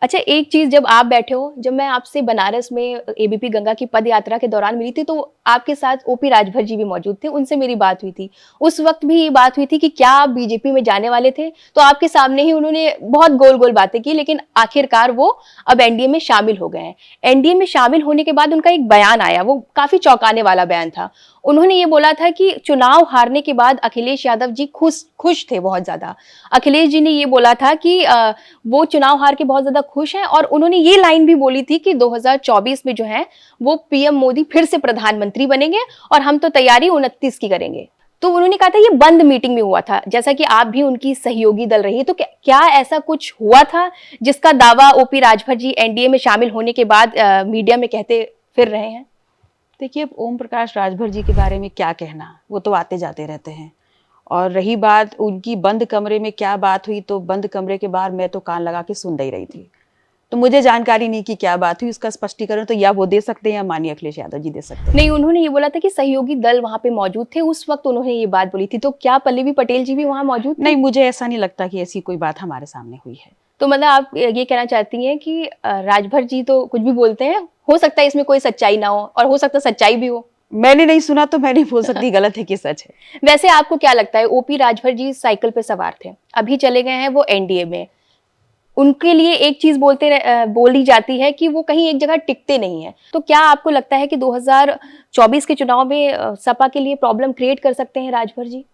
अच्छा, एक चीज़ जब आप बैठे हो, जब मैं आपसे बनारस में एबीपी गंगा की पद यात्रा के दौरान मिली थी, तो आपके साथ ओपी राजभर जी भी मौजूद थे, उनसे मेरी बात हुई थी। उस वक़्त भी ये बात हुई थी कि क्या आप बीजेपी में जाने वाले थे? तो आपके सामने ही उन्होंने बहुत गोल-गोल बातें की, लेकिन आखिरकार वो अब एनडीए में शामिल हो गए हैं। एनडीए में शामिल होने के बाद उनका एक बयान आया, वो काफ़ी चौंकाने वाला बयान था। उन्होंने ये बोला था कि चुनाव हारने के बाद अखिलेश यादव जी खुश थे बहुत ज़्यादा। अखिलेश जी ने ये बोला था कि वो चुनाव हार के बहुत ज़्यादा खुश हैं, और उन्होंने ये लाइन भी बोली थी कि 2024 में जो है वो पीएम मोदी फिर से प्रधानमंत्री बनेंगे, और हम तो तैयारी 29 की करेंगे। तो उन्होंने कहा था ये बंद मीटिंग में हुआ था, जैसा कि आप भी उनकी सहयोगी दल रही, तो क्या ऐसा कुछ हुआ था जिसका दावा ओपी राजभर जी एनडीए में शामिल होने के बाद मीडिया में कहते फिर रहे हैं? देखिए, अब ओम प्रकाश राजभर जी के बारे में क्या कहना, वो तो आते जाते रहते हैं। और रही बात उनकी बंद कमरे में क्या बात हुई, तो बंद कमरे के बाहर मैं तो कान लगा के सुन ही रही थी, तो मुझे जानकारी नहीं कि क्या बात हुई। उसका स्पष्टीकरण तो या वो दे सकते हैं या माननीय अखिलेश यादव जी दे सकते हैं। नहीं, उन्होंने ये बोला था कि सहयोगी दल वहां पे मौजूद थे, उस वक्त उन्होंने ये बात बोली थी। तो क्या पल्लवी पटेल जी भी वहां मौजूद थे? नहीं, मुझे ऐसा नहीं लगता कि ऐसी कोई बात हमारे सामने हुई है। तो मतलब आप ये कहना चाहती हैं कि राजभर जी तो कुछ भी बोलते हैं, हो सकता है इसमें कोई सच्चाई ना हो, और हो सकता है सच्चाई भी हो। मैंने नहीं सुना तो मैं नहीं बोल सकती गलत है कि सच है। वैसे आपको क्या लगता है, ओपी राजभर जी साइकिल पे सवार थे, अभी चले गए हैं वो एनडीए में, उनके लिए एक चीज बोली जाती है कि वो कहीं एक जगह टिकते नहीं है। तो क्या आपको लगता है कि 2024 के चुनाव में सपा के लिए प्रॉब्लम क्रिएट कर सकते हैं राजभर जी?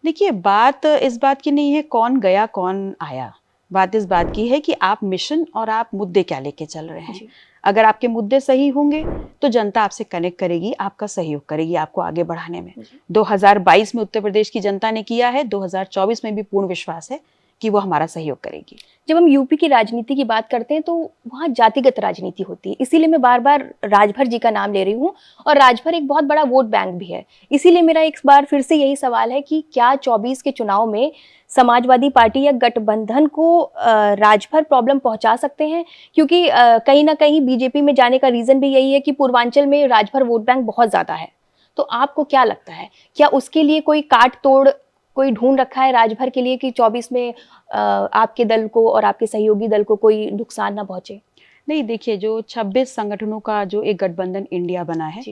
देखिए, बात इस बात की नहीं है कौन गया कौन आया, बात इस बात की है कि आप मिशन और आप मुद्दे क्या लेके चल रहे हैं। अगर आपके मुद्दे सही होंगे तो जनता आपसे कनेक्ट करेगी, आपका सहयोग करेगी आपको आगे बढ़ाने में। 2022 में उत्तर प्रदेश की जनता ने किया है, 2024 में भी पूर्ण विश्वास है कि वो हमारा सहयोग करेगी। जब हम यूपी की राजनीति की बात करते हैं तो वहाँ जातिगत राजनीति होती है, इसीलिए मैं बार बार राजभर जी का नाम ले रही हूँ, और राजभर एक बहुत बड़ा वोट बैंक भी है। इसीलिए मेरा एक बार फिर से यही सवाल है कि क्या 24 के चुनाव में समाजवादी पार्टी या गठबंधन को राजभर प्रॉब्लम पहुंचा सकते हैं? क्योंकि कहीं ना कहीं बीजेपी में जाने का रीजन भी यही है कि पूर्वांचल में राजभर वोट बैंक बहुत ज्यादा है। तो आपको क्या लगता है, क्या उसके लिए कोई काट तोड़ कोई ढूंढ रखा है राजभर के लिए कि 24 में आपके दल को और आपके सहयोगी दल को कोई नुकसान ना पहुंचे? नहीं, देखिए, जो 26 संगठनों का जो एक गठबंधन इंडिया बना है,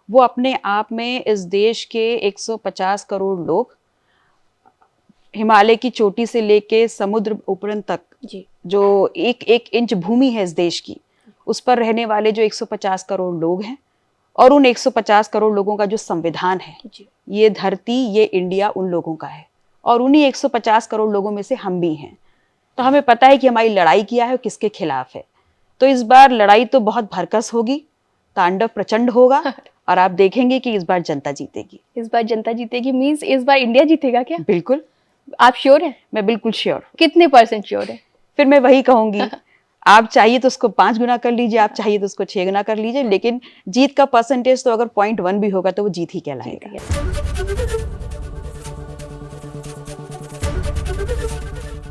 वो अपने आप में इस देश के 150 करोड़ लोग, हिमालय की चोटी से लेके समुद्र उपरंत तक जो एक एक इंच भूमि है इस देश की, उस पर रहने वाले जो 150 करोड़ लोग हैं, और उन 150 करोड़ लोगों का जो संविधान है, ये धरती, ये इंडिया उन लोगों का है, और उन्हीं 150 करोड़ लोगों में से हम भी हैं। तो हमें पता है कि हमारी लड़ाई क्या है और किसके खिलाफ है। तो इस बार लड़ाई तो बहुत भरकस होगी, तांडव प्रचंड होगा, और आप देखेंगे कि इस बार जनता जीतेगी। इस बार जनता जीतेगी मींस इस बार इंडिया जीतेगा क्या? बिल्कुल। आप श्योर हैं? मैं बिल्कुल श्योर। कितने % श्योर है? फिर मैं वही कहूंगी, आप चाहिए तो उसको 5 गुना कर लीजिए, आप चाहिए तो उसको 6 गुना कर लीजिए, लेकिन जीत का परसेंटेज तो अगर 0.1 भी होगा तो वो जीत ही कहलाएगा।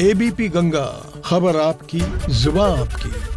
एबीपी गंगा, खबर आपकी, जुबान आपकी।